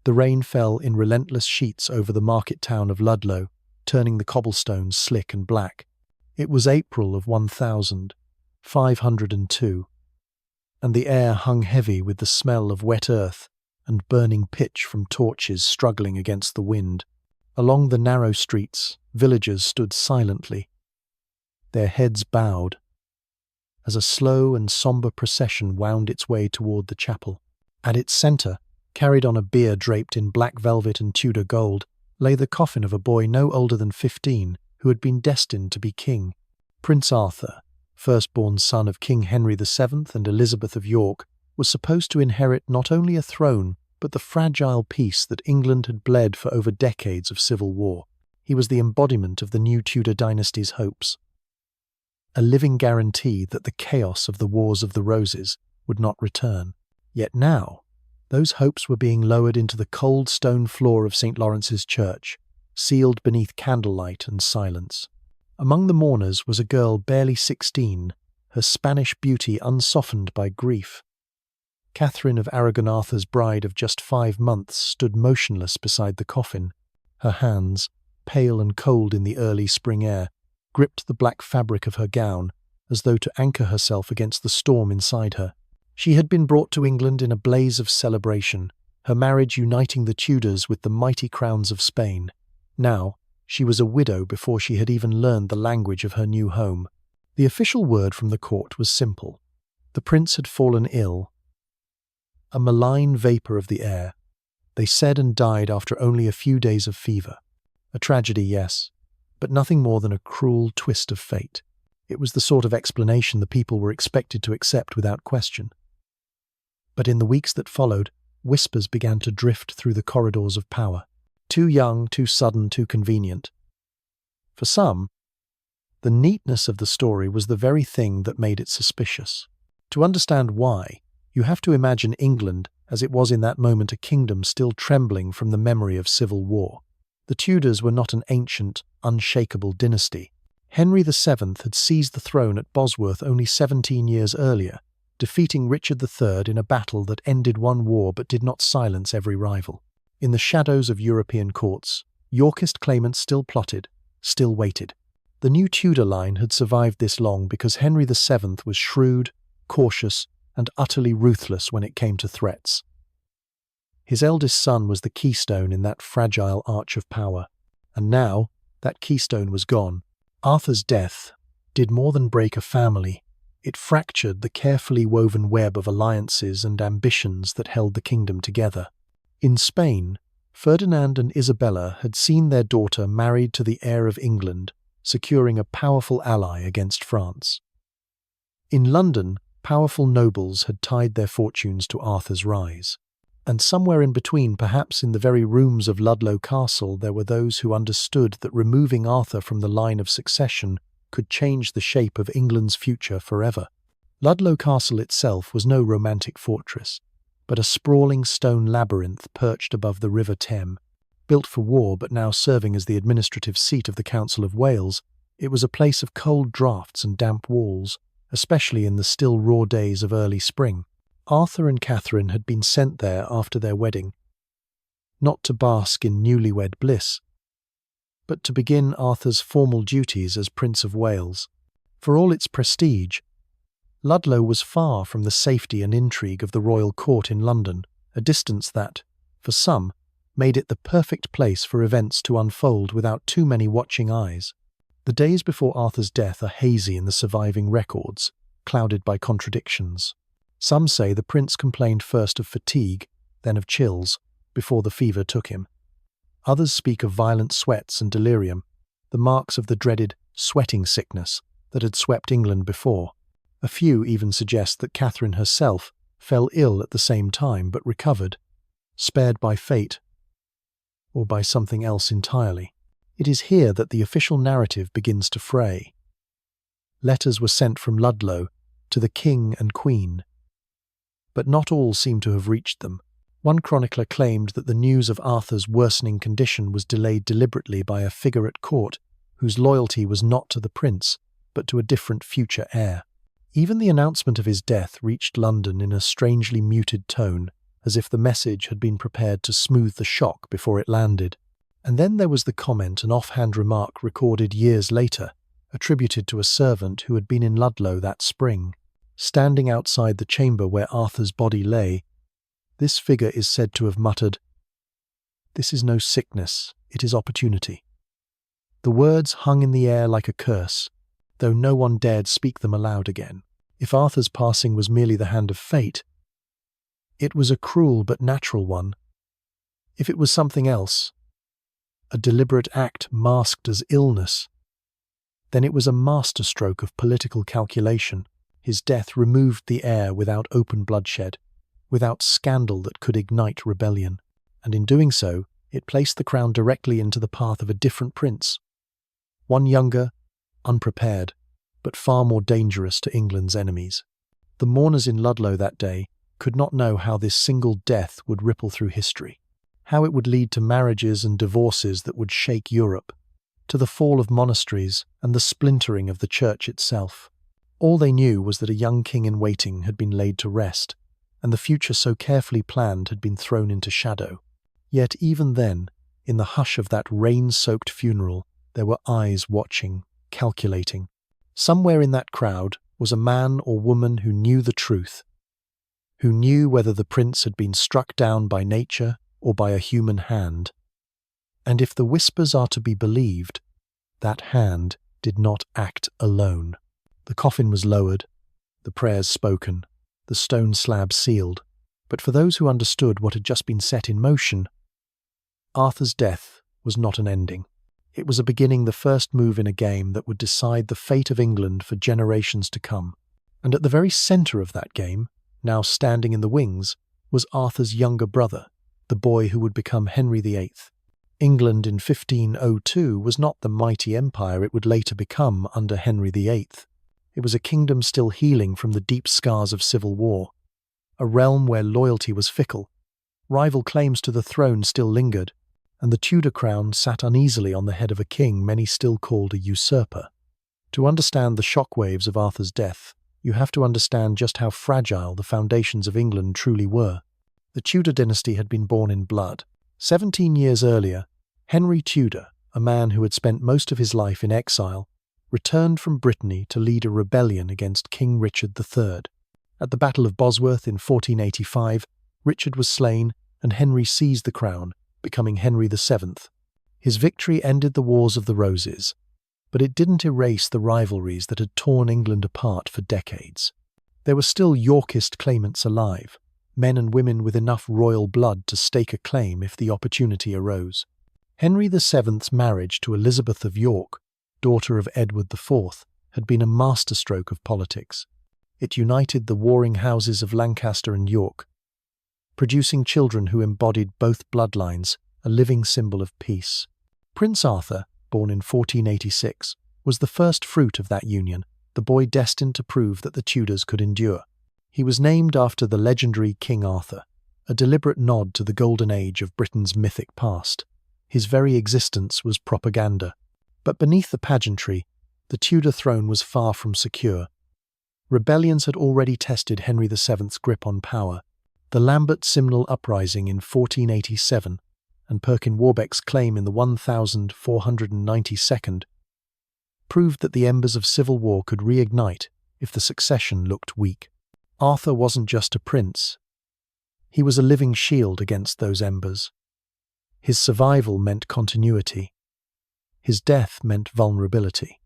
The rain fell in relentless sheets over the market town of Ludlow, turning the cobblestones slick and black. It was April of 1502, and the air hung heavy with the smell of wet earth and burning pitch from torches struggling against the wind. Along the narrow streets, villagers stood silently, their heads bowed, as a slow and sombre procession wound its way toward the chapel. At its centre, carried on a bier draped in black velvet and Tudor gold, lay the coffin of a boy no older than 15, who had been destined to be king. Prince Arthur, firstborn son of King Henry VII and Elizabeth of York, was supposed to inherit not only a throne, but the fragile peace that England had bled for over decades of civil war. He was the embodiment of the new Tudor dynasty's hopes, a living guarantee that the chaos of the Wars of the Roses would not return. Yet now, those hopes were being lowered into the cold stone floor of St. Lawrence's Church, sealed beneath candlelight and silence. Among the mourners was a girl barely 16, her Spanish beauty unsoftened by grief. Catherine of Aragon, Arthur's bride of just 5 months, stood motionless beside the coffin. Her hands, pale and cold in the early spring air, gripped the black fabric of her gown, as though to anchor herself against the storm inside her. She had been brought to England in a blaze of celebration, her marriage uniting the Tudors with the mighty crowns of Spain. Now, she was a widow before she had even learned the language of her new home. The official word from the court was simple. The prince had fallen ill. A malign vapour of the air. They said, and died after only a few days of fever. A tragedy, yes, but nothing more than a cruel twist of fate. It was the sort of explanation the people were expected to accept without question. But in the weeks that followed, whispers began to drift through the corridors of power. Too young, too sudden, too convenient. For some, the neatness of the story was the very thing that made it suspicious. To understand why, you have to imagine England as it was in that moment, a kingdom still trembling from the memory of civil war. The Tudors were not an ancient, unshakable dynasty. Henry VII had seized the throne at Bosworth only 17 years earlier, defeating Richard III in a battle that ended one war but did not silence every rival. In the shadows of European courts, Yorkist claimants still plotted, still waited. The new Tudor line had survived this long because Henry VII was shrewd, cautious, and utterly ruthless when it came to threats. His eldest son was the keystone in that fragile arch of power, and now that keystone was gone. Arthur's death did more than break a family. It fractured the carefully woven web of alliances and ambitions that held the kingdom together. In Spain, Ferdinand and Isabella had seen their daughter married to the heir of England, securing a powerful ally against France. In London, powerful nobles had tied their fortunes to Arthur's rise. And somewhere in between, perhaps in the very rooms of Ludlow Castle, there were those who understood that removing Arthur from the line of succession could change the shape of England's future forever. Ludlow Castle itself was no romantic fortress, but a sprawling stone labyrinth perched above the River Thames. Built for war but now serving as the administrative seat of the Council of Wales, it was a place of cold draughts and damp walls, especially in the still raw days of early spring. Arthur and Catherine had been sent there after their wedding, not to bask in newlywed bliss, but to begin Arthur's formal duties as Prince of Wales. For all its prestige, Ludlow was far from the safety and intrigue of the royal court in London, a distance that, for some, made it the perfect place for events to unfold without too many watching eyes. The days before Arthur's death are hazy in the surviving records, clouded by contradictions. Some say the prince complained first of fatigue, then of chills, before the fever took him. Others speak of violent sweats and delirium, the marks of the dreaded sweating sickness that had swept England before. A few even suggest that Catherine herself fell ill at the same time but recovered, spared by fate, or by something else entirely. It is here that the official narrative begins to fray. Letters were sent from Ludlow to the king and queen, but not all seem to have reached them. One chronicler claimed that the news of Arthur's worsening condition was delayed deliberately by a figure at court whose loyalty was not to the prince, but to a different future heir. Even the announcement of his death reached London in a strangely muted tone, as if the message had been prepared to smooth the shock before it landed. And then there was the comment, an offhand remark recorded years later, attributed to a servant who had been in Ludlow that spring. Standing outside the chamber where Arthur's body lay, this figure is said to have muttered, "This is no sickness, it is opportunity." The words hung in the air like a curse, though no one dared speak them aloud again. If Arthur's passing was merely the hand of fate, it was a cruel but natural one. If it was something else, a deliberate act masked as illness, then it was a masterstroke of political calculation. His death removed the heir without open bloodshed, without scandal that could ignite rebellion, and in doing so, it placed the crown directly into the path of a different prince, one younger, unprepared, but far more dangerous to England's enemies. The mourners in Ludlow that day could not know how this single death would ripple through history, how it would lead to marriages and divorces that would shake Europe, to the fall of monasteries and the splintering of the church itself. All they knew was that a young king in waiting had been laid to rest, and the future so carefully planned had been thrown into shadow. Yet even then, in the hush of that rain-soaked funeral, there were eyes watching, calculating. Somewhere in that crowd was a man or woman who knew the truth, who knew whether the prince had been struck down by nature or by a human hand. And if the whispers are to be believed, that hand did not act alone. The coffin was lowered, the prayers spoken, the stone slab sealed, but for those who understood what had just been set in motion, Arthur's death was not an ending. It was a beginning, the first move in a game that would decide the fate of England for generations to come. And at the very centre of that game, now standing in the wings, was Arthur's younger brother, the boy who would become Henry VIII. England in 1502 was not the mighty empire it would later become under Henry VIII. It was a kingdom still healing from the deep scars of civil war, a realm where loyalty was fickle, rival claims to the throne still lingered, and the Tudor crown sat uneasily on the head of a king many still called a usurper. To understand the shockwaves of Arthur's death, you have to understand just how fragile the foundations of England truly were. The Tudor dynasty had been born in blood. 17 years earlier, Henry Tudor, a man who had spent most of his life in exile, returned from Brittany to lead a rebellion against King Richard III. At the Battle of Bosworth in 1485, Richard was slain and Henry seized the crown, becoming Henry VII. His victory ended the Wars of the Roses, but it didn't erase the rivalries that had torn England apart for decades. There were still Yorkist claimants alive, men and women with enough royal blood to stake a claim if the opportunity arose. Henry VII's marriage to Elizabeth of York, daughter of Edward IV, had been a masterstroke of politics. It united the warring houses of Lancaster and York, producing children who embodied both bloodlines, a living symbol of peace. Prince Arthur, born in 1486, was the first fruit of that union, the boy destined to prove that the Tudors could endure. He was named after the legendary King Arthur, a deliberate nod to the golden age of Britain's mythic past. His very existence was propaganda. But beneath the pageantry, the Tudor throne was far from secure. Rebellions had already tested Henry VII's grip on power. The Lambert Simnel uprising in 1487 and Perkin Warbeck's claim in the 1492nd proved that the embers of civil war could reignite if the succession looked weak. Arthur wasn't just a prince. He was a living shield against those embers. His survival meant continuity. His death meant vulnerability.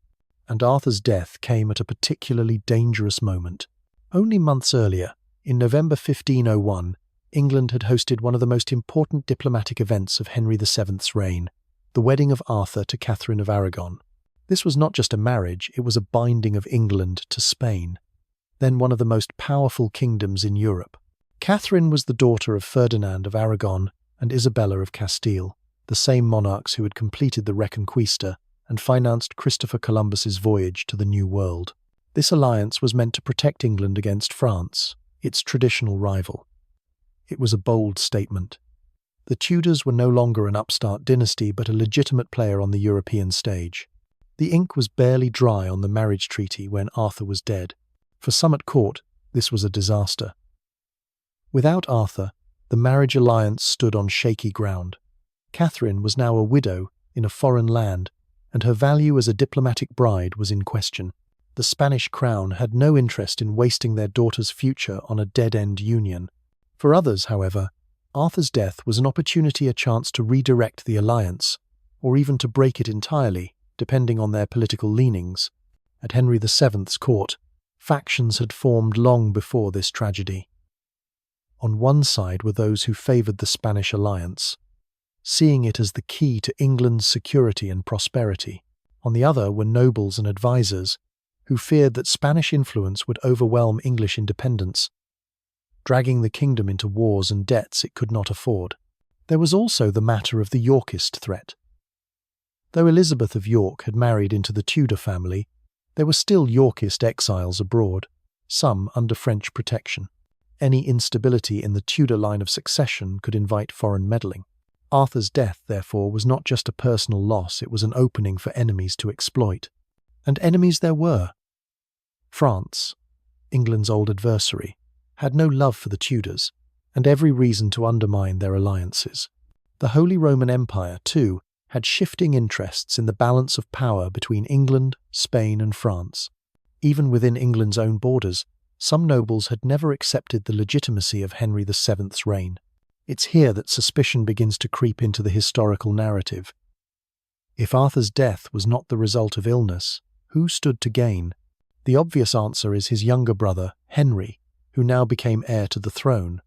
And Arthur's death came at a particularly dangerous moment. Only months earlier, in November 1501, England had hosted one of the most important diplomatic events of Henry VII's reign, the wedding of Arthur to Catherine of Aragon. This was not just a marriage, it was a binding of England to Spain, then one of the most powerful kingdoms in Europe. Catherine was the daughter of Ferdinand of Aragon and Isabella of Castile, the same monarchs who had completed the Reconquista and financed Christopher Columbus's voyage to the New World. This alliance was meant to protect England against France, its traditional rival. It was a bold statement. The Tudors were no longer an upstart dynasty but a legitimate player on the European stage. The ink was barely dry on the marriage treaty when Arthur was dead. For some at court, this was a disaster. Without Arthur, the marriage alliance stood on shaky ground. Catherine was now a widow in a foreign land, and her value as a diplomatic bride was in question. The Spanish crown had no interest in wasting their daughter's future on a dead-end union. For others, however, Arthur's death was an opportunity, a chance to redirect the alliance, or even to break it entirely, depending on their political leanings. At Henry VII's court, factions had formed long before this tragedy. On one side were those who favoured the Spanish alliance, seeing it as the key to England's security and prosperity. On the other were nobles and advisers, who feared that Spanish influence would overwhelm English independence, dragging the kingdom into wars and debts it could not afford. There was also the matter of the Yorkist threat. Though Elizabeth of York had married into the Tudor family, there were still Yorkist exiles abroad, some under French protection. Any instability in the Tudor line of succession could invite foreign meddling. Arthur's death, therefore, was not just a personal loss, it was an opening for enemies to exploit. And enemies there were. France, England's old adversary, had no love for the Tudors, and every reason to undermine their alliances. The Holy Roman Empire, too, had shifting interests in the balance of power between England, Spain, and France. Even within England's own borders, some nobles had never accepted the legitimacy of Henry VII's reign. It's here that suspicion begins to creep into the historical narrative. If Arthur's death was not the result of illness, who stood to gain? The obvious answer is his younger brother, Henry, who now became heir to the throne.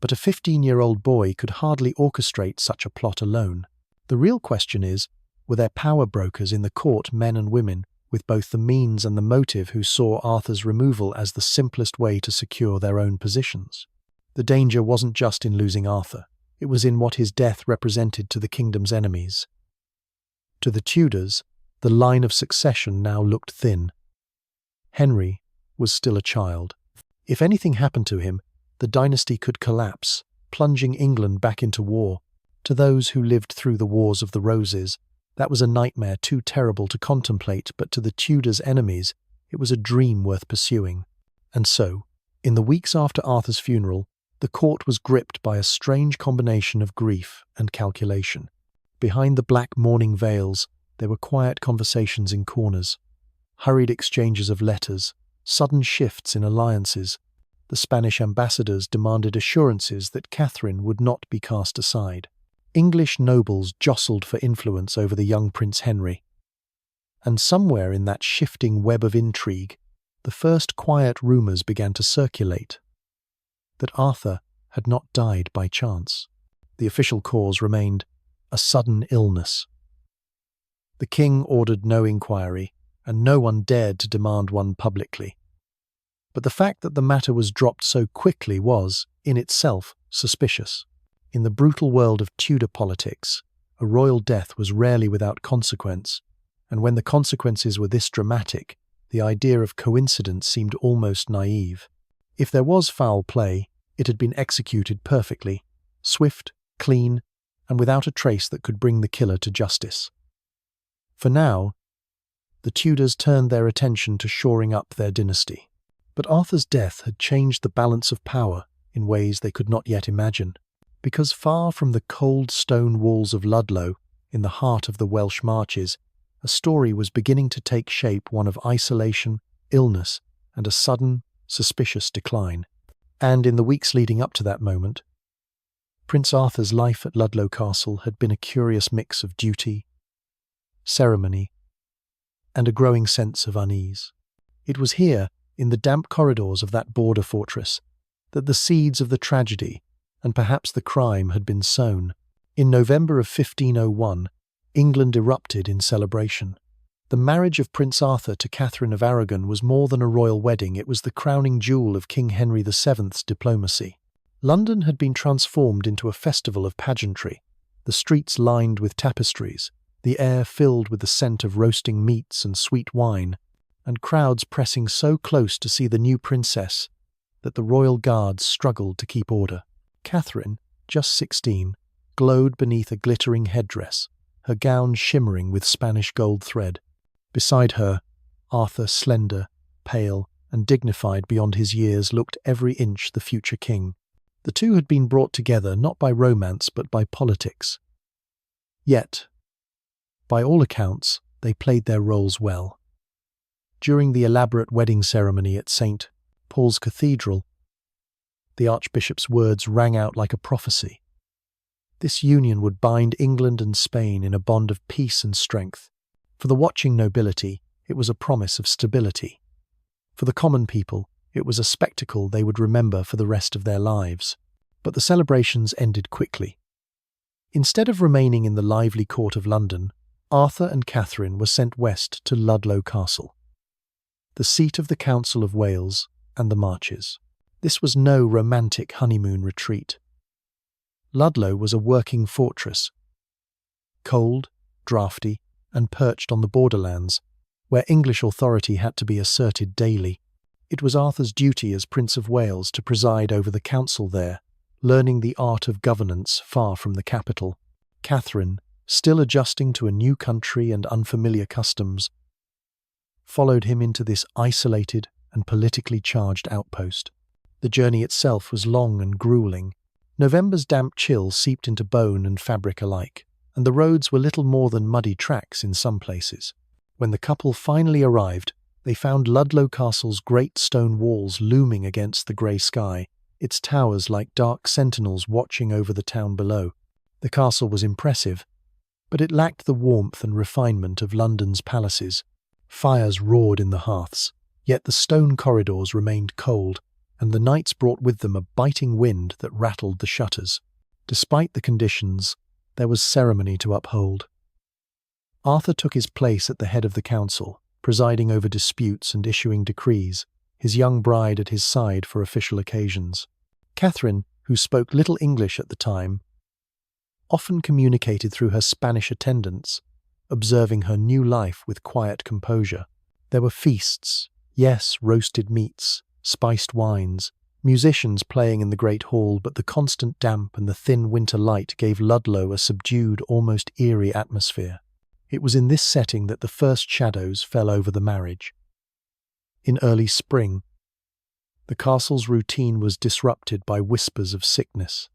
But a 15-year-old boy could hardly orchestrate such a plot alone. The real question is, were there power brokers in the court, men and women, with both the means and the motive, who saw Arthur's removal as the simplest way to secure their own positions? The danger wasn't just in losing Arthur, it was in what his death represented to the kingdom's enemies. To the Tudors, the line of succession now looked thin. Henry was still a child. If anything happened to him, the dynasty could collapse, plunging England back into war. To those who lived through the Wars of the Roses, that was a nightmare too terrible to contemplate, but to the Tudors' enemies, it was a dream worth pursuing. And so, in the weeks after Arthur's funeral, the court was gripped by a strange combination of grief and calculation. Behind the black mourning veils, there were quiet conversations in corners, hurried exchanges of letters, sudden shifts in alliances. The Spanish ambassadors demanded assurances that Catherine would not be cast aside. English nobles jostled for influence over the young Prince Henry. And somewhere in that shifting web of intrigue, the first quiet rumours began to circulate that Arthur had not died by chance. The official cause remained a sudden illness. The king ordered no inquiry, and no one dared to demand one publicly. But the fact that the matter was dropped so quickly was, in itself, suspicious. In the brutal world of Tudor politics, a royal death was rarely without consequence, and when the consequences were this dramatic, the idea of coincidence seemed almost naive. If there was foul play, it had been executed perfectly, swift, clean, and without a trace that could bring the killer to justice. For now, the Tudors turned their attention to shoring up their dynasty. But Arthur's death had changed the balance of power in ways they could not yet imagine. Because far from the cold stone walls of Ludlow, in the heart of the Welsh marches, a story was beginning to take shape, one of isolation, illness, and a sudden, suspicious decline. And in the weeks leading up to that moment, Prince Arthur's life at Ludlow Castle had been a curious mix of duty, ceremony, and a growing sense of unease. It was here, in the damp corridors of that border fortress, that the seeds of the tragedy and perhaps the crime had been sown. In November of 1501, England erupted in celebration. The marriage of Prince Arthur to Catherine of Aragon was more than a royal wedding, it was the crowning jewel of King Henry VII's diplomacy. London had been transformed into a festival of pageantry, the streets lined with tapestries, the air filled with the scent of roasting meats and sweet wine, and crowds pressing so close to see the new princess that the royal guards struggled to keep order. Catherine, just 16, glowed beneath a glittering headdress, her gown shimmering with Spanish gold thread. Beside her, Arthur, slender, pale, and dignified beyond his years, looked every inch the future king. The two had been brought together not by romance but by politics. Yet, by all accounts, they played their roles well. During the elaborate wedding ceremony at St. Paul's Cathedral, the Archbishop's words rang out like a prophecy. This union would bind England and Spain in a bond of peace and strength. For the watching nobility, it was a promise of stability. For the common people, it was a spectacle they would remember for the rest of their lives. But the celebrations ended quickly. Instead of remaining in the lively court of London, Arthur and Catherine were sent west to Ludlow Castle, the seat of the Council of Wales and the Marches. This was no romantic honeymoon retreat. Ludlow was a working fortress, cold, draughty, and perched on the borderlands, where English authority had to be asserted daily. It was Arthur's duty as Prince of Wales to preside over the council there, learning the art of governance far from the capital. Catherine, still adjusting to a new country and unfamiliar customs, followed him into this isolated and politically charged outpost. The journey itself was long and grueling. November's damp chill seeped into bone and fabric alike, and the roads were little more than muddy tracks in some places. When the couple finally arrived, they found Ludlow Castle's great stone walls looming against the grey sky, its towers like dark sentinels watching over the town below. The castle was impressive, but it lacked the warmth and refinement of London's palaces. Fires roared in the hearths, yet the stone corridors remained cold, and the nights brought with them a biting wind that rattled the shutters. Despite the conditions, there was ceremony to uphold. Arthur took his place at the head of the council, presiding over disputes and issuing decrees, his young bride at his side for official occasions. Catherine, who spoke little English at the time, often communicated through her Spanish attendants, observing her new life with quiet composure. There were feasts, yes, roasted meats, spiced wines, musicians playing in the great hall, but the constant damp and the thin winter light gave Ludlow a subdued, almost eerie atmosphere. It was in this setting that the first shadows fell over the marriage. In early spring, the castle's routine was disrupted by whispers of sickness.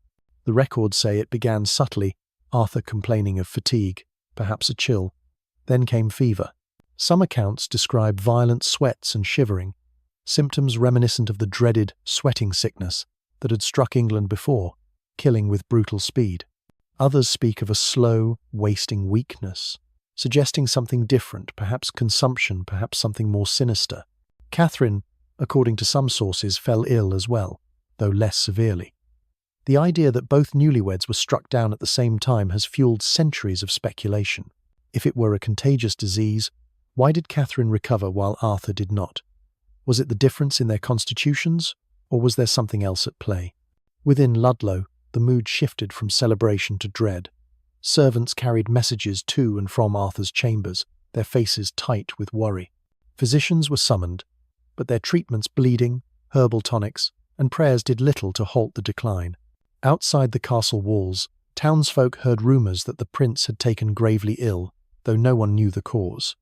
The records say it began subtly, Arthur complaining of fatigue, perhaps a chill. Then came fever. Some accounts describe violent sweats and shivering, symptoms reminiscent of the dreaded sweating sickness that had struck England before, killing with brutal speed. Others speak of a slow, wasting weakness, suggesting something different, perhaps consumption, perhaps something more sinister. Catherine, according to some sources, fell ill as well, though less severely. The idea that both newlyweds were struck down at the same time has fueled centuries of speculation. If it were a contagious disease, why did Catherine recover while Arthur did not? Was it the difference in their constitutions, or was there something else at play? Within Ludlow, the mood shifted from celebration to dread. Servants carried messages to and from Arthur's chambers, their faces tight with worry. Physicians were summoned, but their treatments, bleeding, herbal tonics, and prayers did little to halt the decline. Outside the castle walls, townsfolk heard rumours that the prince had taken gravely ill, though no one knew the cause.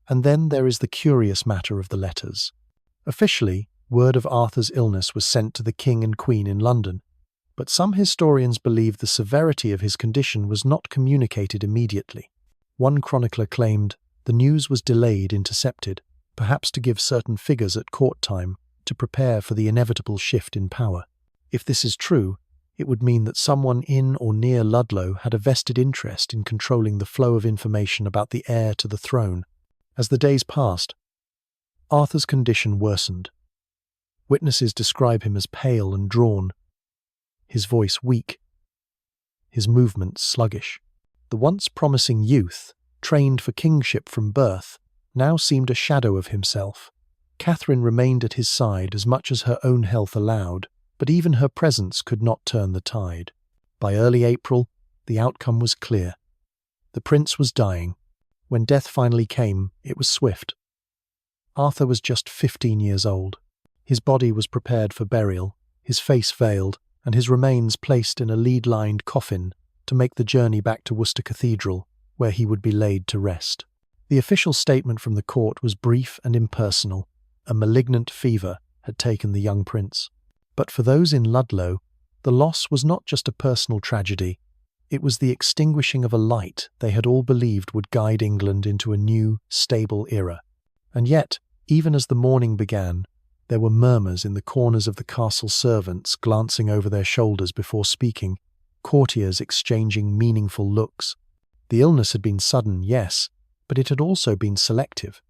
And then there is the curious matter of the letters. Officially, word of Arthur's illness was sent to the king and queen in London, but some historians believe the severity of his condition was not communicated immediately. One chronicler claimed the news was delayed, intercepted, perhaps to give certain figures at court time to prepare for the inevitable shift in power. If this is true, it would mean that someone in or near Ludlow had a vested interest in controlling the flow of information about the heir to the throne. As the days passed, Arthur's condition worsened. Witnesses describe him as pale and drawn, his voice weak, his movements sluggish. The once promising youth, trained for kingship from birth, now seemed a shadow of himself. Catherine remained at his side as much as her own health allowed, but even her presence could not turn the tide. By early April, the outcome was clear. The prince was dying. When death finally came, it was swift. Arthur was just 15 years old. His body was prepared for burial, his face veiled, and his remains placed in a lead-lined coffin to make the journey back to Worcester Cathedral, where he would be laid to rest. The official statement from the court was brief and impersonal. A malignant fever had taken the young prince. But for those in Ludlow, The loss was not just a personal tragedy, it was the extinguishing of a light they had all believed would guide England into a new, stable era. And yet, even as the mourning began, there were murmurs in the corners of the castle, servants glancing over their shoulders before speaking, courtiers exchanging meaningful looks. The illness had been sudden, yes, but it had also been selective.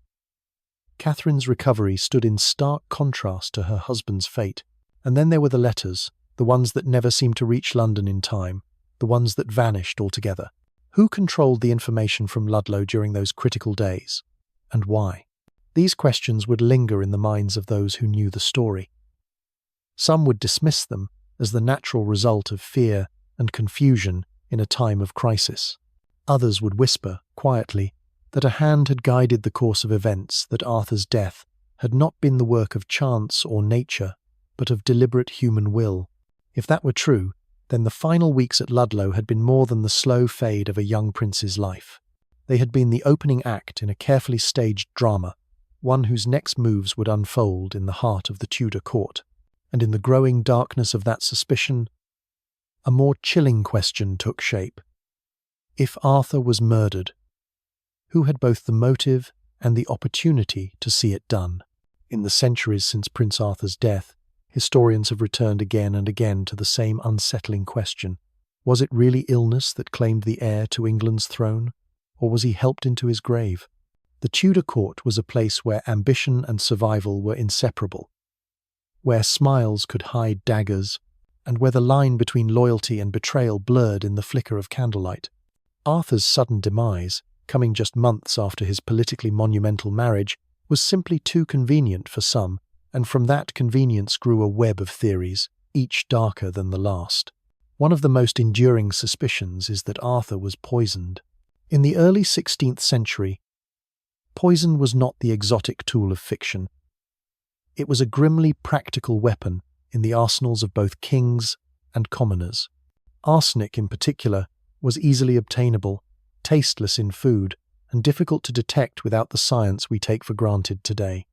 Catherine's recovery stood in stark contrast to her husband's fate. And then there were the letters, the ones that never seemed to reach London in time, the ones that vanished altogether. Who controlled the information from Ludlow during those critical days? And why? These questions would linger in the minds of those who knew the story. Some would dismiss them as the natural result of fear and confusion in a time of crisis. Others would whisper, quietly, that a hand had guided the course of events, that Arthur's death had not been the work of chance or nature, but of deliberate human will. If that were true, then the final weeks at Ludlow had been more than the slow fade of a young prince's life. They had been the opening act in a carefully staged drama, one whose next moves would unfold in the heart of the Tudor court. And in the growing darkness of that suspicion, a more chilling question took shape. If Arthur was murdered, who had both the motive and the opportunity to see it done? In the centuries since Prince Arthur's death, historians have returned again and again to the same unsettling question. Was it really illness that claimed the heir to England's throne, or was he helped into his grave? The Tudor court was a place where ambition and survival were inseparable, where smiles could hide daggers, and where the line between loyalty and betrayal blurred in the flicker of candlelight. Arthur's sudden demise, coming just months after his politically monumental marriage, was simply too convenient for some, and from that convenience grew a web of theories, each darker than the last. One of the most enduring suspicions is that Arthur was poisoned. In the early 16th century, poison was not the exotic tool of fiction. It was a grimly practical weapon in the arsenals of both kings and commoners. Arsenic, in particular, was easily obtainable, tasteless in food, and difficult to detect without the science we take for granted today.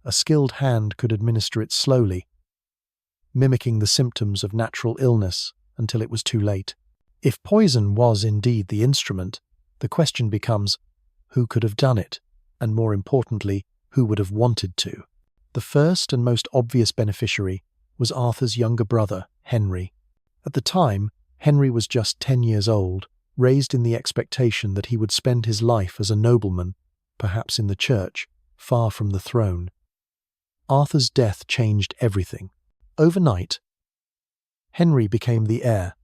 A skilled hand could administer it slowly, mimicking the symptoms of natural illness until it was too late. If poison was indeed the instrument, the question becomes, who could have done it? And more importantly, who would have wanted to? The first and most obvious beneficiary was Arthur's younger brother, Henry. At the time, Henry was just 10 years old, raised in the expectation that he would spend his life as a nobleman, perhaps in the church, far from the throne. Arthur's death changed everything. Overnight, Henry became the heir,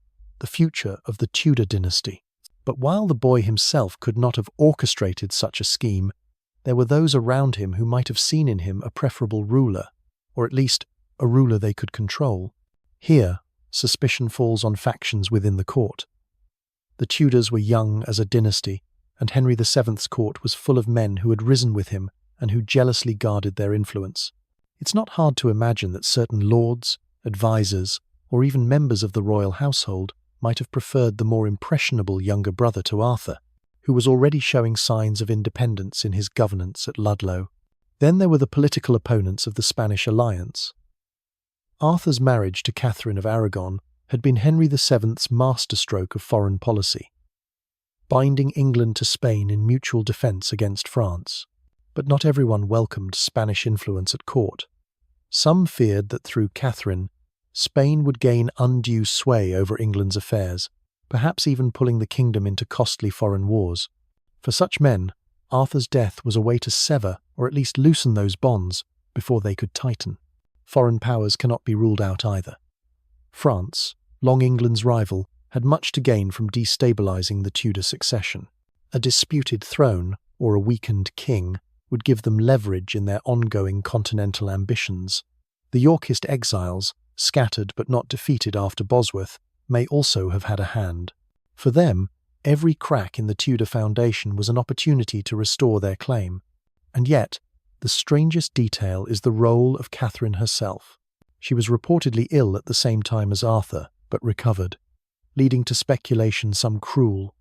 the future of the Tudor dynasty. But while the boy himself could not have orchestrated such a scheme, there were those around him who might have seen in him a preferable ruler, or at least a ruler they could control. Here, suspicion falls on factions within the court. The Tudors were young as a dynasty, and Henry VII's court was full of men who had risen with him and who jealously guarded their influence. It's not hard to imagine that certain lords, advisors, or even members of the royal household might have preferred the more impressionable younger brother to Arthur, who was already showing signs of independence in his governance at Ludlow. Then there were the political opponents of the Spanish alliance. Arthur's marriage to Catherine of Aragon had been Henry VII's masterstroke of foreign policy, binding England to Spain in mutual defence against France. But not everyone welcomed Spanish influence at court. Some feared that through Catherine, Spain would gain undue sway over England's affairs, perhaps even pulling the kingdom into costly foreign wars. For such men, Arthur's death was a way to sever, or at least loosen those bonds, before they could tighten. Foreign powers cannot be ruled out either. France, long England's rival, had much to gain from destabilising the Tudor succession. A disputed throne, or a weakened king, would give them leverage in their ongoing continental ambitions. The Yorkist exiles, scattered but not defeated after Bosworth, may also have had a hand. For them, every crack in the Tudor foundation was an opportunity to restore their claim. And yet, the strangest detail is the role of Catherine herself. She was reportedly ill at the same time as Arthur, but recovered, leading to speculation some cruel.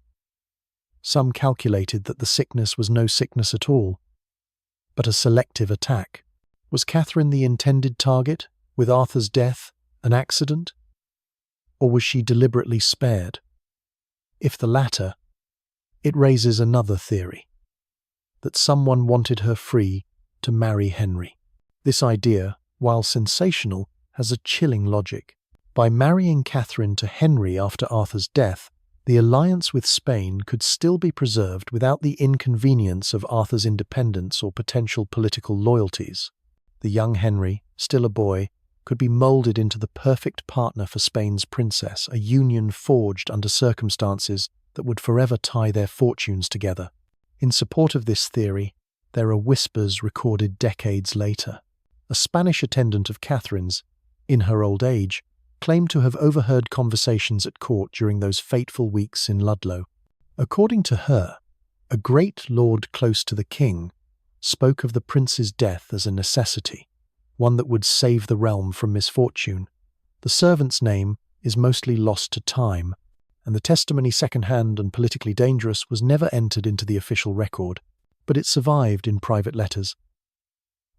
Some calculated that the sickness was no sickness at all, but a selective attack. Was Catherine the intended target, with Arthur's death an accident? Or was she deliberately spared? If the latter, it raises another theory, that someone wanted her free to marry Henry. This idea, while sensational, has a chilling logic. By marrying Catherine to Henry after Arthur's death, the alliance with Spain could still be preserved without the inconvenience of Arthur's independence or potential political loyalties. The young Henry, still a boy, could be moulded into the perfect partner for Spain's princess, a union forged under circumstances that would forever tie their fortunes together. In support of this theory, there are whispers recorded decades later. A Spanish attendant of Catherine's, in her old age, claimed to have overheard conversations at court during those fateful weeks in Ludlow. According to her, a great lord close to the king spoke of the prince's death as a necessity, one that would save the realm from misfortune. The servant's name is mostly lost to time, and the testimony, second-hand and politically dangerous, was never entered into the official record, but it survived in private letters,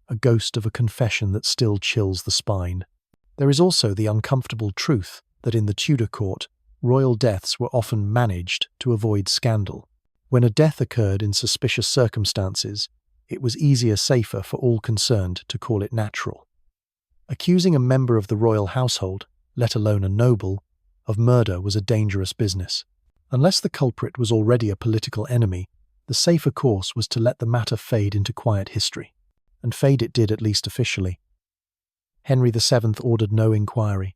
a ghost of a confession that still chills the spine. There is also the uncomfortable truth that in the Tudor court, royal deaths were often managed to avoid scandal. When a death occurred in suspicious circumstances, it was safer for all concerned to call it natural. Accusing a member of the royal household, let alone a noble, of murder was a dangerous business. Unless the culprit was already a political enemy, the safer course was to let the matter fade into quiet history. And fade it did, at least officially. Henry VII ordered no inquiry.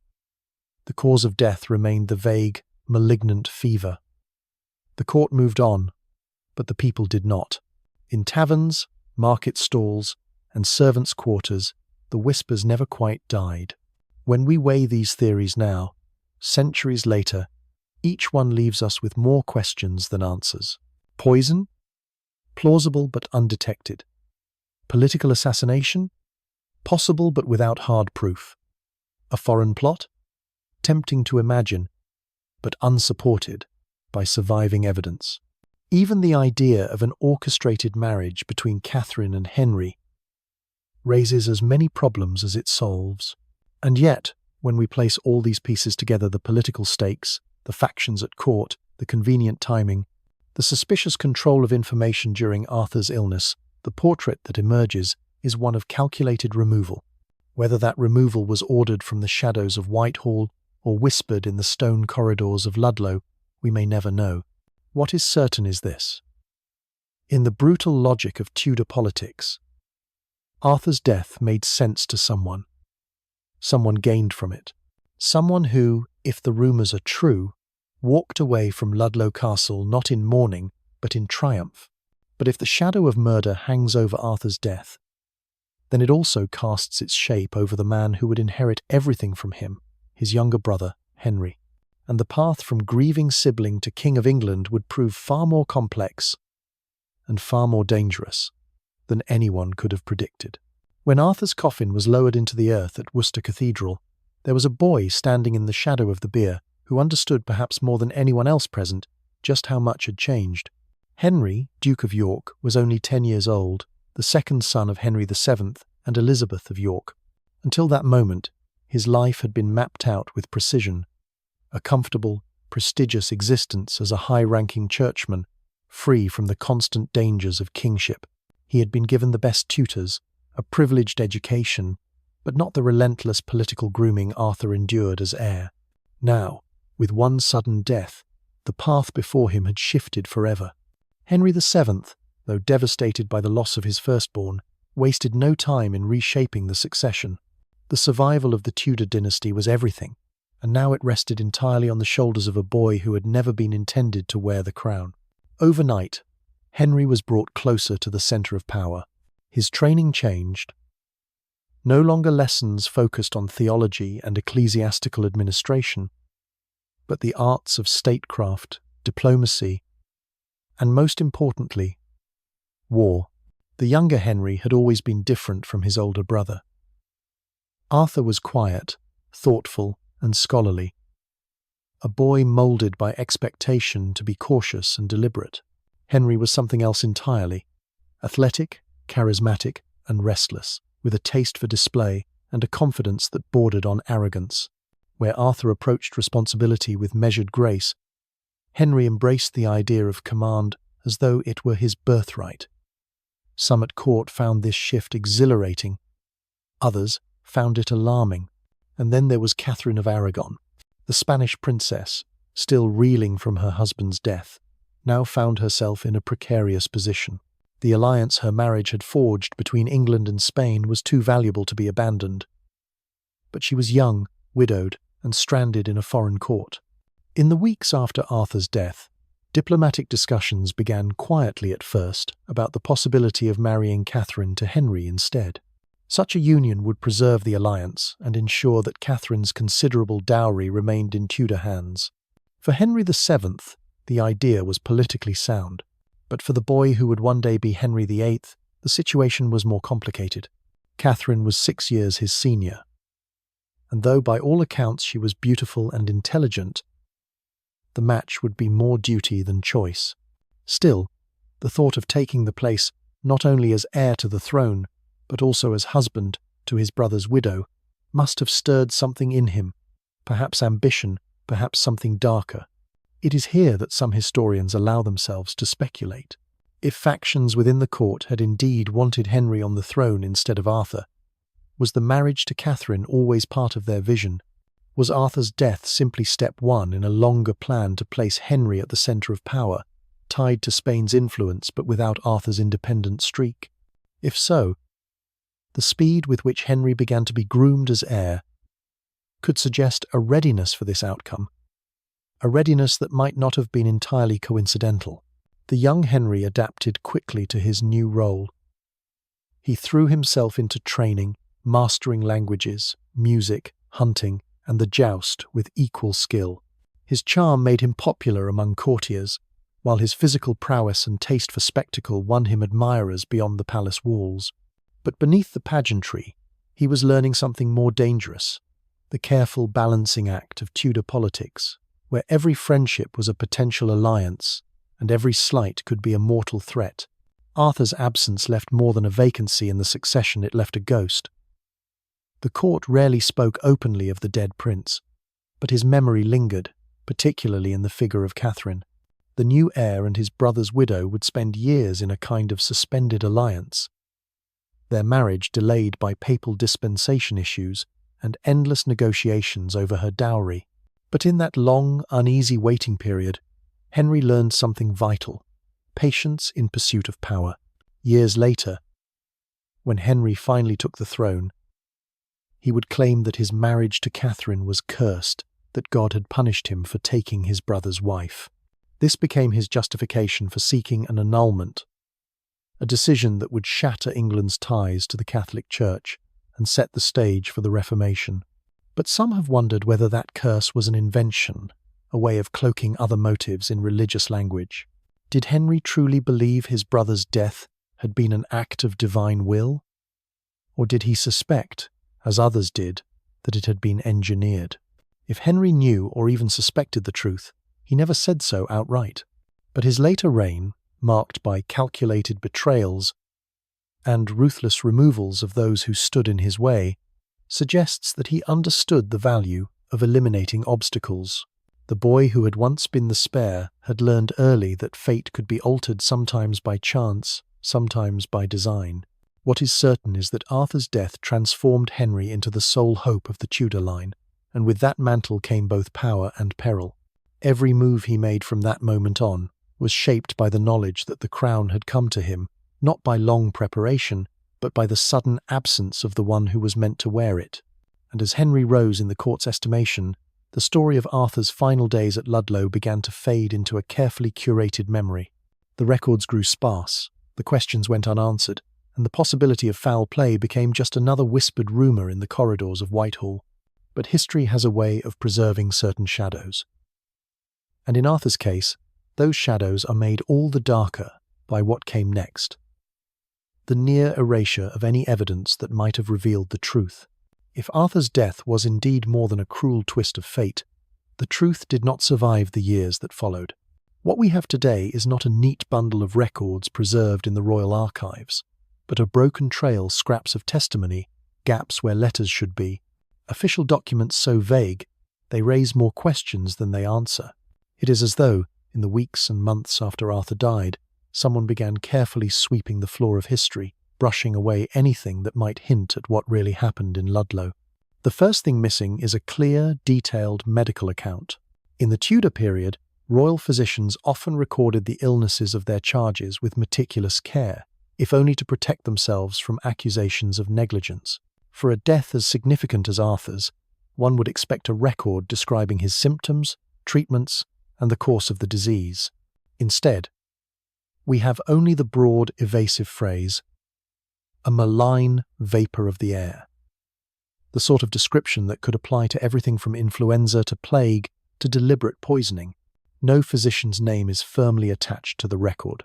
The cause of death remained the vague, malignant fever. The court moved on, but the people did not. In taverns, market stalls, and servants' quarters, the whispers never quite died. When we weigh these theories now, centuries later, each one leaves us with more questions than answers. Poison? Plausible but undetected. Political assassination? Possible but without hard proof. A foreign plot? Tempting to imagine, but unsupported by surviving evidence. Even the idea of an orchestrated marriage between Catherine and Henry raises as many problems as it solves. And yet, when we place all these pieces together, the political stakes, the factions at court, the convenient timing, the suspicious control of information during Arthur's illness, the portrait that emerges is one of calculated removal. Whether that removal was ordered from the shadows of Whitehall or whispered in the stone corridors of Ludlow, we may never know. What is certain is this. In the brutal logic of Tudor politics, Arthur's death made sense to someone. Someone gained from it. Someone who, if the rumours are true, walked away from Ludlow Castle not in mourning, but in triumph. But if the shadow of murder hangs over Arthur's death, then it also casts its shape over the man who would inherit everything from him, his younger brother, Henry. And the path from grieving sibling to King of England would prove far more complex and far more dangerous than anyone could have predicted. When Arthur's coffin was lowered into the earth at Worcester Cathedral, there was a boy standing in the shadow of the bier who understood perhaps more than anyone else present just how much had changed. Henry, Duke of York, was only 10 years old, the second son of Henry VII and Elizabeth of York. Until that moment, his life had been mapped out with precision. A comfortable, prestigious existence as a high-ranking churchman, free from the constant dangers of kingship. He had been given the best tutors, a privileged education, but not the relentless political grooming Arthur endured as heir. Now, with one sudden death, the path before him had shifted forever. Henry VII, though devastated by the loss of his firstborn, wasted no time in reshaping the succession. The survival of the Tudor dynasty was everything, and now it rested entirely on the shoulders of a boy who had never been intended to wear the crown. Overnight, Henry was brought closer to the centre of power. His training changed. No longer lessons focused on theology and ecclesiastical administration, but the arts of statecraft, diplomacy, and most importantly, war. The younger Henry had always been different from his older brother. Arthur was quiet, thoughtful, and scholarly, a boy moulded by expectation to be cautious and deliberate. Henry was something else entirely, athletic, charismatic, and restless, with a taste for display and a confidence that bordered on arrogance. where Arthur approached responsibility with measured grace, Henry embraced the idea of command as though it were his birthright. Some at court found this shift exhilarating, others found it alarming. And then there was Catherine of Aragon. The Spanish princess, still reeling from her husband's death, now found herself in a precarious position. The alliance her marriage had forged between England and Spain was too valuable to be abandoned. But she was young, widowed, and stranded in a foreign court. In the weeks after Arthur's death, diplomatic discussions began quietly at first about the possibility of marrying Catherine to Henry instead. Such a union would preserve the alliance and ensure that Catherine's considerable dowry remained in Tudor hands. For Henry VII, the idea was politically sound, but for the boy who would one day be Henry VIII, the situation was more complicated. Catherine was 6 years his senior, and though by all accounts she was beautiful and intelligent, the match would be more duty than choice. Still, the thought of taking the place not only as heir to the throne, but also as husband to his brother's widow, must have stirred something in him, perhaps ambition, perhaps something darker. It is here that some historians allow themselves to speculate. If factions within the court had indeed wanted Henry on the throne instead of Arthur, was the marriage to Catherine always part of their vision? Was Arthur's death simply step one in a longer plan to place Henry at the centre of power, tied to Spain's influence but without Arthur's independent streak? If so, the speed with which Henry began to be groomed as heir could suggest a readiness for this outcome, a readiness that might not have been entirely coincidental. The young Henry adapted quickly to his new role. He threw himself into training, mastering languages, music, hunting, and the joust with equal skill. His charm made him popular among courtiers, while his physical prowess and taste for spectacle won him admirers beyond the palace walls. But beneath the pageantry, he was learning something more dangerous, the careful balancing act of Tudor politics, where every friendship was a potential alliance, and every slight could be a mortal threat. Arthur's absence left more than a vacancy in the succession, it left a ghost. The court rarely spoke openly of the dead prince, but his memory lingered, particularly in the figure of Catherine. The new heir and his brother's widow would spend years in a kind of suspended alliance, their marriage delayed by papal dispensation issues and endless negotiations over her dowry. But in that long, uneasy waiting period, Henry learned something vital: patience in pursuit of power. Years later, when Henry finally took the throne, he would claim that his marriage to Catherine was cursed, that God had punished him for taking his brother's wife. This became his justification for seeking an annulment, a decision that would shatter England's ties to the Catholic Church and set the stage for the Reformation. But some have wondered whether that curse was an invention, a way of cloaking other motives in religious language. Did Henry truly believe his brother's death had been an act of divine will? Or did he suspect, as others did, that it had been engineered? If Henry knew or even suspected the truth, he never said so outright. But his later reign, marked by calculated betrayals and ruthless removals of those who stood in his way, suggests that he understood the value of eliminating obstacles. The boy who had once been the spare had learned early that fate could be altered sometimes by chance, sometimes by design. What is certain is that Arthur's death transformed Henry into the sole hope of the Tudor line, and with that mantle came both power and peril. Every move he made from that moment on was shaped by the knowledge that the crown had come to him, not by long preparation, but by the sudden absence of the one who was meant to wear it. And as Henry rose in the court's estimation, the story of Arthur's final days at Ludlow began to fade into a carefully curated memory. The records grew sparse, the questions went unanswered, and the possibility of foul play became just another whispered rumour in the corridors of Whitehall. But history has a way of preserving certain shadows. And in Arthur's case, those shadows are made all the darker by what came next: the near erasure of any evidence that might have revealed the truth. If Arthur's death was indeed more than a cruel twist of fate, the truth did not survive the years that followed. What we have today is not a neat bundle of records preserved in the royal archives, but a broken trail, scraps of testimony, gaps where letters should be, official documents so vague They raise more questions than they answer. It is as though, in the weeks and months after Arthur died, someone began carefully sweeping the floor of history, brushing away anything that might hint at what really happened in Ludlow. The first thing missing is a clear, detailed medical account. In the Tudor period, royal physicians often recorded the illnesses of their charges with meticulous care, if only to protect themselves from accusations of negligence. For a death as significant as Arthur's, one would expect a record describing his symptoms, treatments, and the course of the disease. Instead, we have only the broad, evasive phrase, "a malign vapour of the air." The sort of description that could apply to everything from influenza to plague to deliberate poisoning. No physician's name is firmly attached to the record.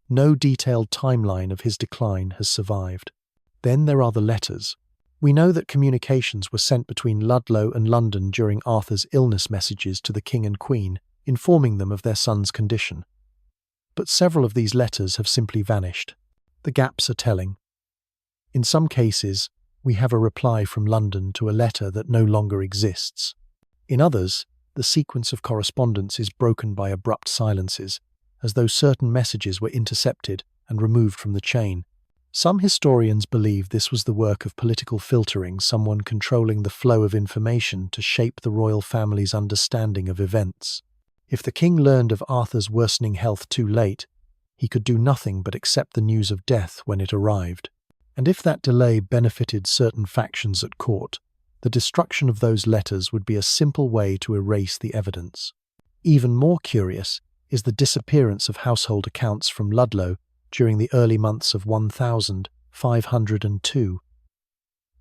No detailed timeline of his decline has survived. Then there are the letters. We know that communications were sent between Ludlow and London during Arthur's illness messages to the king and queen, informing them of their son's condition. But several of these letters have simply vanished. The gaps are telling. In some cases, we have a reply from London to a letter that no longer exists. In others, the sequence of correspondence is broken by abrupt silences, as though certain messages were intercepted and removed from the chain. Some historians believe this was the work of political filtering, someone controlling the flow of information to shape the royal family's understanding of events. If the king learned of Arthur's worsening health too late, he could do nothing but accept the news of death when it arrived. And if that delay benefited certain factions at court, the destruction of those letters would be a simple way to erase the evidence. Even more curious is the disappearance of household accounts from Ludlow during the early months of 1502.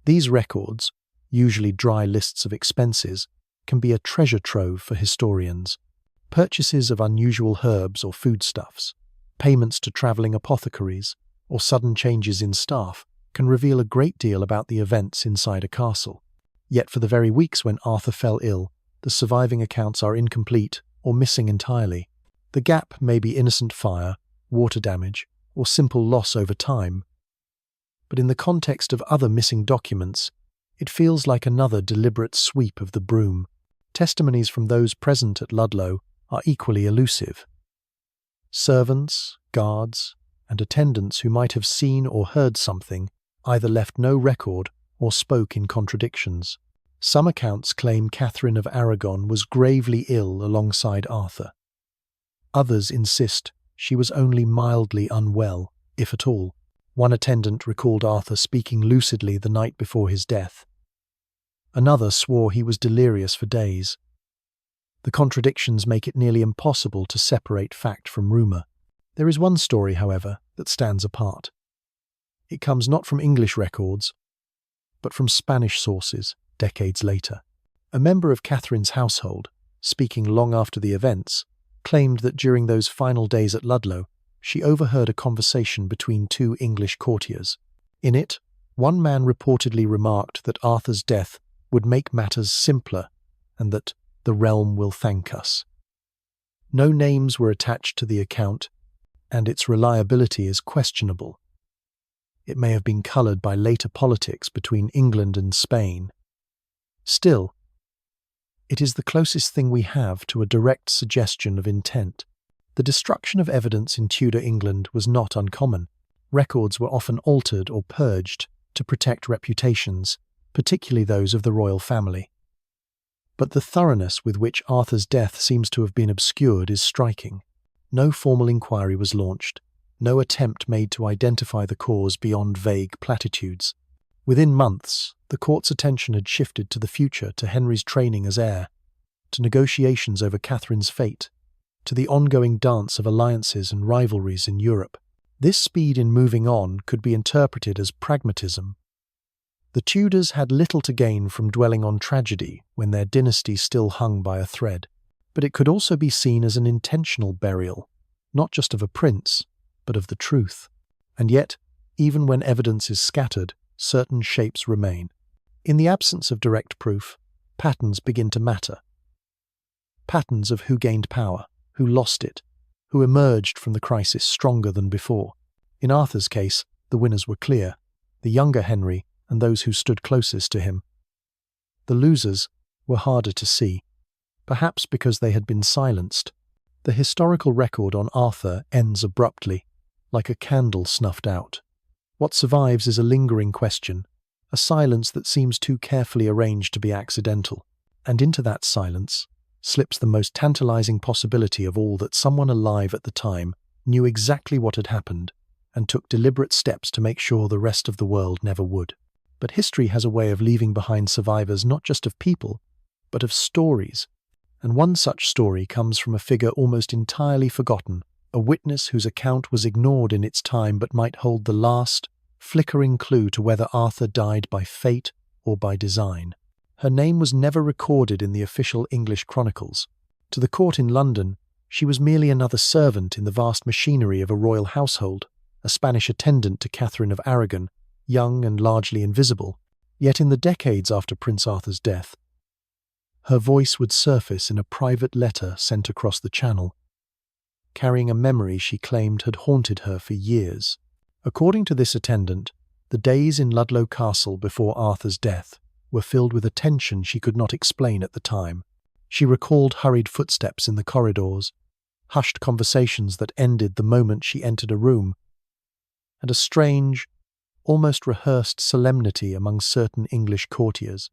These records, usually dry lists of expenses, can be a treasure trove for historians. Purchases of unusual herbs or foodstuffs, payments to travelling apothecaries, or sudden changes in staff can reveal a great deal about the events inside a castle. Yet for the very weeks when Arthur fell ill, the surviving accounts are incomplete or missing entirely. The gap may be innocent fire, water damage, or simple loss over time. But in the context of other missing documents, it feels like another deliberate sweep of the broom. Testimonies from those present at Ludlow are equally elusive. Servants, guards, and attendants who might have seen or heard something either left no record or spoke in contradictions. Some accounts claim Catherine of Aragon was gravely ill alongside Arthur. Others insist she was only mildly unwell, if at all. One attendant recalled Arthur speaking lucidly the night before his death. Another swore he was delirious for days. The contradictions make it nearly impossible to separate fact from rumour. There is one story, however, that stands apart. It comes not from English records, but from Spanish sources decades later. A member of Catherine's household, speaking long after the events, claimed that during those final days at Ludlow, she overheard a conversation between two English courtiers. In it, one man reportedly remarked that Arthur's death would make matters simpler and that the realm will thank us. No names were attached to the account, and its reliability is questionable. It may have been coloured by later politics between England and Spain. Still, it is the closest thing we have to a direct suggestion of intent. The destruction of evidence in Tudor England was not uncommon. Records were often altered or purged to protect reputations, particularly those of the royal family. But the thoroughness with which Arthur's death seems to have been obscured is striking. No formal inquiry was launched, no attempt made to identify the cause beyond vague platitudes. Within months, the court's attention had shifted to the future, to Henry's training as heir, to negotiations over Catherine's fate, to the ongoing dance of alliances and rivalries in Europe. This speed in moving on could be interpreted as pragmatism. The Tudors had little to gain from dwelling on tragedy when their dynasty still hung by a thread, but it could also be seen as an intentional burial, not just of a prince, but of the truth. And yet, even when evidence is scattered, certain shapes remain. In the absence of direct proof, patterns begin to matter. Patterns of who gained power, who lost it, who emerged from the crisis stronger than before. In Arthur's case, the winners were clear, the younger Henry and those who stood closest to him. The losers, were harder to see, perhaps because they had been silenced. The historical record on Arthur ends abruptly, like a candle snuffed out. What survives is a lingering question, a silence that seems too carefully arranged to be accidental. And into that silence slips the most tantalizing possibility of all, that someone alive at the time knew exactly what had happened and took deliberate steps to make sure the rest of the world never would. But history has a way of leaving behind survivors not just of people, but of stories. And one such story comes from a figure almost entirely forgotten, a witness whose account was ignored in its time but might hold the last, flickering clue to whether Arthur died by fate or by design. Her name was never recorded in the official English chronicles. To the court in London, she was merely another servant in the vast machinery of a royal household, a Spanish attendant to Catherine of Aragon, young and largely invisible. Yet in the decades after Prince Arthur's death, her voice would surface in a private letter sent across the Channel, carrying a memory she claimed had haunted her for years. According to this attendant, the days in Ludlow Castle before Arthur's death were filled with a tension she could not explain at the time. She recalled hurried footsteps in the corridors, hushed conversations that ended the moment she entered a room, and a strange, almost rehearsed solemnity among certain English courtiers.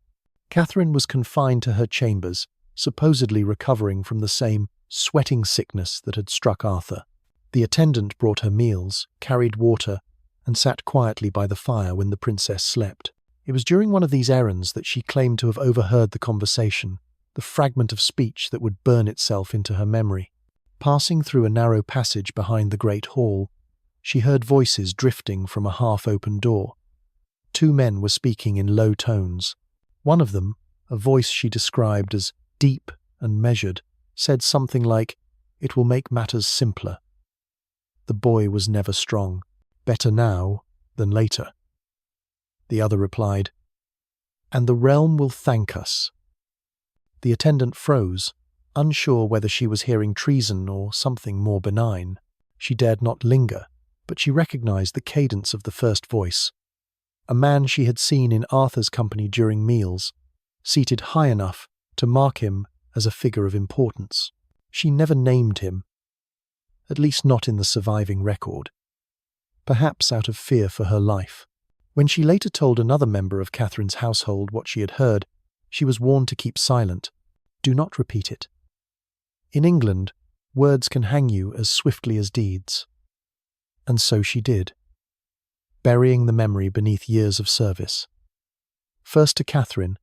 Catherine was confined to her chambers, supposedly recovering from the same sweating sickness that had struck Arthur. The attendant brought her meals, carried water, and sat quietly by the fire when the princess slept. It was during one of these errands that she claimed to have overheard the conversation, the fragment of speech that would burn itself into her memory. Passing through a narrow passage behind the great hall, she heard voices drifting from a half-open door. Two men were speaking in low tones. One of them, a voice she described as deep and measured, said something like, "It will make matters simpler." The boy was never strong. Better now than later. The other replied, "And the realm will thank us." The attendant froze, unsure whether she was hearing treason or something more benign. She dared not linger, but she recognized the cadence of the first voice. A man she had seen in Arthur's company during meals, seated high enough to mark him as a figure of importance. She never named him, at least not in the surviving record, perhaps out of fear for her life. When she later told another member of Catherine's household what she had heard, she was warned to keep silent. Do not repeat it. In England, words can hang you as swiftly as deeds. And so she did, burying the memory beneath years of service. First to Catherine,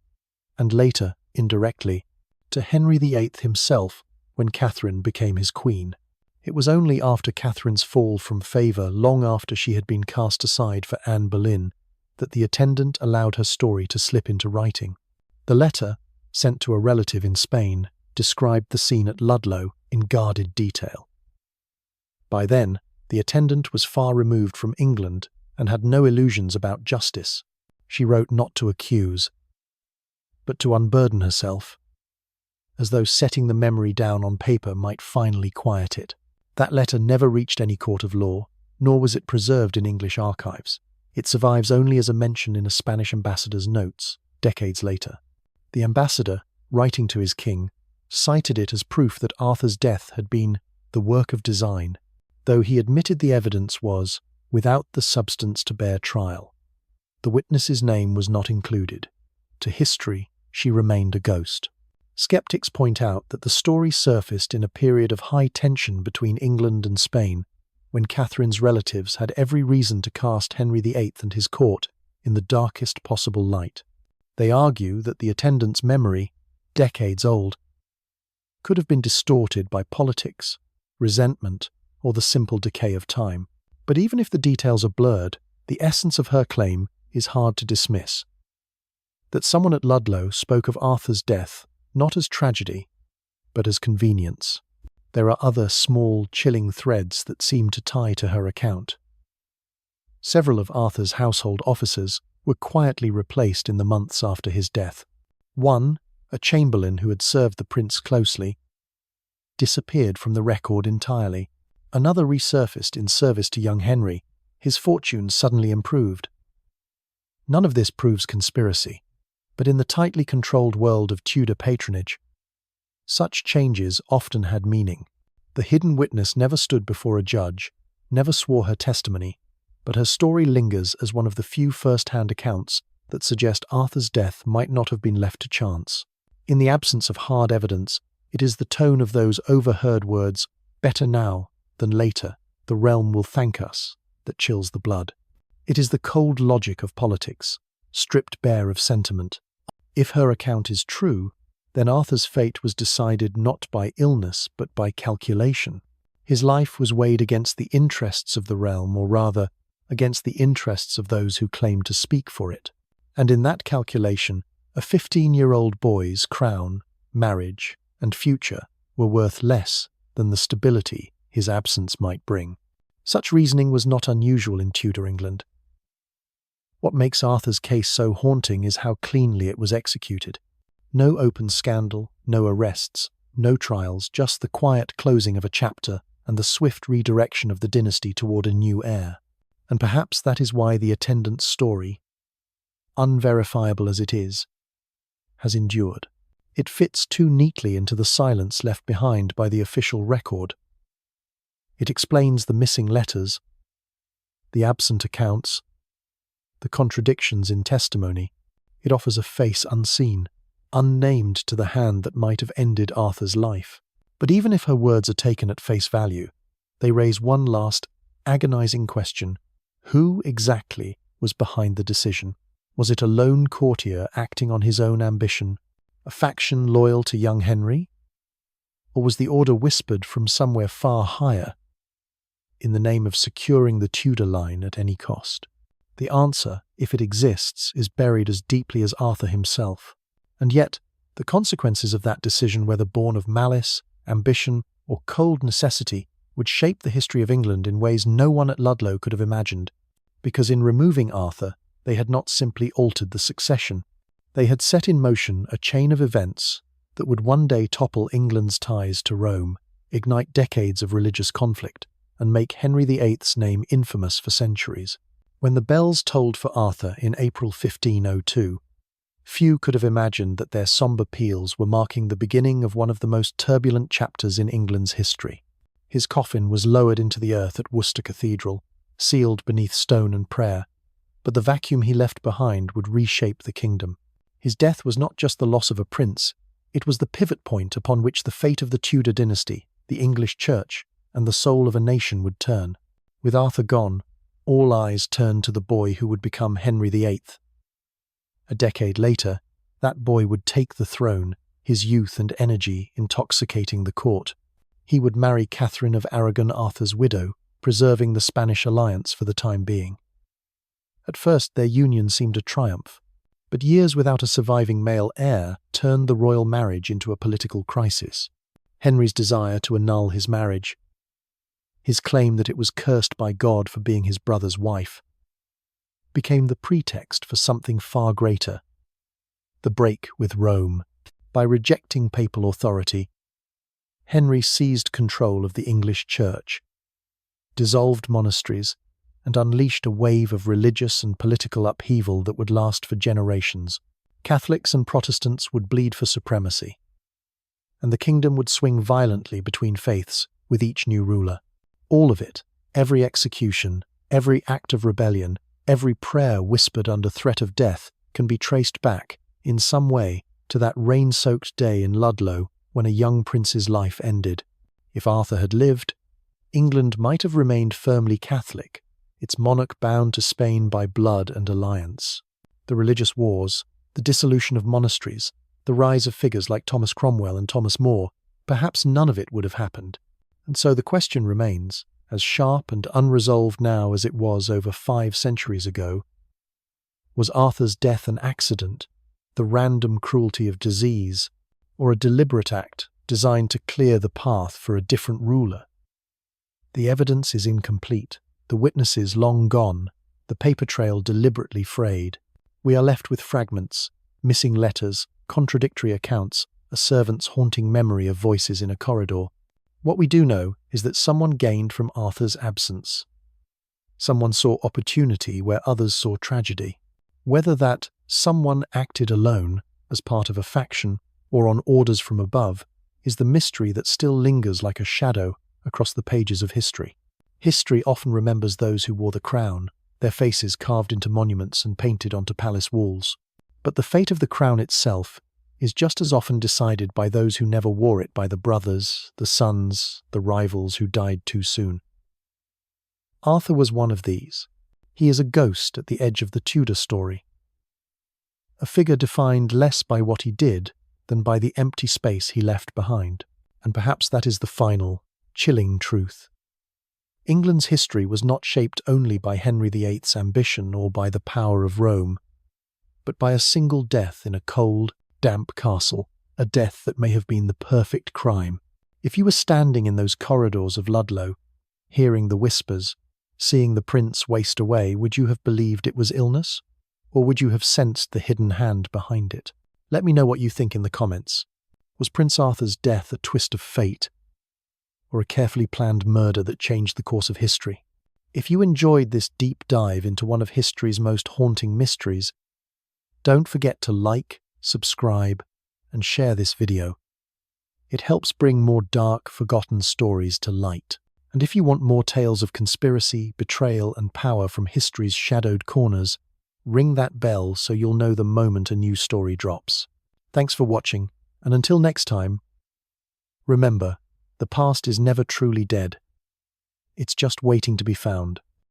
and later, indirectly, to Henry VIII himself when Catherine became his queen. It was only after Catherine's fall from favour, long after she had been cast aside for Anne Boleyn, that the attendant allowed her story to slip into writing. The letter, sent to a relative in Spain, described the scene at Ludlow in guarded detail. By then, the attendant was far removed from England and had no illusions about justice. She wrote not to accuse, but to unburden herself, as though setting the memory down on paper might finally quiet it. That letter never reached any court of law, nor was it preserved in English archives. It survives only as a mention in a Spanish ambassador's notes, decades later. The ambassador, writing to his king, cited it as proof that Arthur's death had been the work of design, though he admitted the evidence was without the substance to bear trial. The witness's name was not included. To history, she remained a ghost. Skeptics point out that the story surfaced in a period of high tension between England and Spain, when Catherine's relatives had every reason to cast Henry VIII and his court in the darkest possible light. They argue that the attendant's memory, decades old, could have been distorted by politics, resentment, or the simple decay of time. But even if the details are blurred, the essence of her claim is hard to dismiss. That someone at Ludlow spoke of Arthur's death not as tragedy, but as convenience. There are other small, chilling threads that seem to tie to her account. Several of Arthur's household officers were quietly replaced in the months after his death. One, a chamberlain who had served the prince closely, disappeared from the record entirely. Another resurfaced in service to young Henry. His fortunes suddenly improved. None of this proves conspiracy, But in the tightly controlled world of Tudor patronage, such changes often had meaning. The hidden witness never stood before a judge, never swore her testimony, but her story lingers as one of the few first-hand accounts that suggest Arthur's death might not have been left to chance. In the absence of hard evidence, it is the tone of those overheard words, "better now than later, the realm will thank us," that chills the blood. It is the cold logic of politics, stripped bare of sentiment. If her account is true, then Arthur's fate was decided not by illness but by calculation. His life was weighed against the interests of the realm, or rather, against the interests of those who claimed to speak for it. And in that calculation, a 15-year-old boy's crown, marriage, and future were worth less than the stability his absence might bring. Such reasoning was not unusual in Tudor England. What makes Arthur's case so haunting is how cleanly it was executed. No open scandal, no arrests, no trials, just the quiet closing of a chapter and the swift redirection of the dynasty toward a new heir. And perhaps that is why the attendant story, unverifiable as it is, has endured. It fits too neatly into the silence left behind by the official record. It explains the missing letters, the absent accounts, the contradictions in testimony. It offers a face unseen, unnamed to the hand that might have ended Arthur's life. But even if her words are taken at face value, they raise one last, agonizing question. Who exactly was behind the decision? Was it a lone courtier acting on his own ambition, a faction loyal to young Henry? Or was the order whispered from somewhere far higher, in the name of securing the Tudor line at any cost? The answer, if it exists, is buried as deeply as Arthur himself. And yet, the consequences of that decision, whether born of malice, ambition, or cold necessity, would shape the history of England in ways no one at Ludlow could have imagined. Because in removing Arthur, they had not simply altered the succession. They had set in motion a chain of events that would one day topple England's ties to Rome, ignite decades of religious conflict, and make Henry VIII's name infamous for centuries. When the bells tolled for Arthur in April 1502, few could have imagined that their sombre peals were marking the beginning of one of the most turbulent chapters in England's history. His coffin was lowered into the earth at Worcester Cathedral, sealed beneath stone and prayer, but the vacuum he left behind would reshape the kingdom. His death was not just the loss of a prince, it was the pivot point upon which the fate of the Tudor dynasty, the English Church, and the soul of a nation would turn. With Arthur gone, all eyes turned to the boy who would become Henry VIII. A decade later, that boy would take the throne, his youth and energy intoxicating the court. He would marry Catherine of Aragon, Arthur's widow, preserving the Spanish alliance for the time being. At first, their union seemed a triumph, but years without a surviving male heir turned the royal marriage into a political crisis. Henry's desire to annul his marriage, his claim that it was cursed by God for being his brother's wife, became the pretext for something far greater, the break with Rome. By rejecting papal authority, Henry seized control of the English Church, dissolved monasteries, and unleashed a wave of religious and political upheaval that would last for generations. Catholics and Protestants would bleed for supremacy, and the kingdom would swing violently between faiths with each new ruler. All of it, every execution, every act of rebellion, every prayer whispered under threat of death, can be traced back, in some way, to that rain-soaked day in Ludlow when a young prince's life ended. If Arthur had lived, England might have remained firmly Catholic, its monarch bound to Spain by blood and alliance. The religious wars, the dissolution of monasteries, the rise of figures like Thomas Cromwell and Thomas More, perhaps none of it would have happened. And so the question remains, as sharp and unresolved now as it was over 5 centuries ago, was Arthur's death an accident, the random cruelty of disease, or a deliberate act designed to clear the path for a different ruler? The evidence is incomplete, the witnesses long gone, the paper trail deliberately frayed. We are left with fragments, missing letters, contradictory accounts, a servant's haunting memory of voices in a corridor. What we do know is that someone gained from Arthur's absence. Someone saw opportunity where others saw tragedy. Whether that someone acted alone, as part of a faction, or on orders from above, is the mystery that still lingers like a shadow across the pages of history. History often remembers those who wore the crown, their faces carved into monuments and painted onto palace walls. But the fate of the crown itself is just as often decided by those who never wore it, by the brothers, the sons, the rivals who died too soon. Arthur was one of these. He is a ghost at the edge of the Tudor story. A figure defined less by what he did than by the empty space he left behind. And perhaps that is the final, chilling truth. England's history was not shaped only by Henry VIII's ambition or by the power of Rome, but by a single death in a cold, damp castle, a death that may have been the perfect crime. If you were standing in those corridors of Ludlow, hearing the whispers, seeing the prince waste away, would you have believed it was illness? Or would you have sensed the hidden hand behind it? Let me know what you think in the comments. Was Prince Arthur's death a twist of fate, or a carefully planned murder that changed the course of history? If you enjoyed this deep dive into one of history's most haunting mysteries, don't forget to like, subscribe, and share this video. It helps bring more dark, forgotten stories to light. And if you want more tales of conspiracy, betrayal, and power from history's shadowed corners, ring that bell so you'll know the moment a new story drops. Thanks for watching, and until next time, remember, the past is never truly dead. It's just waiting to be found.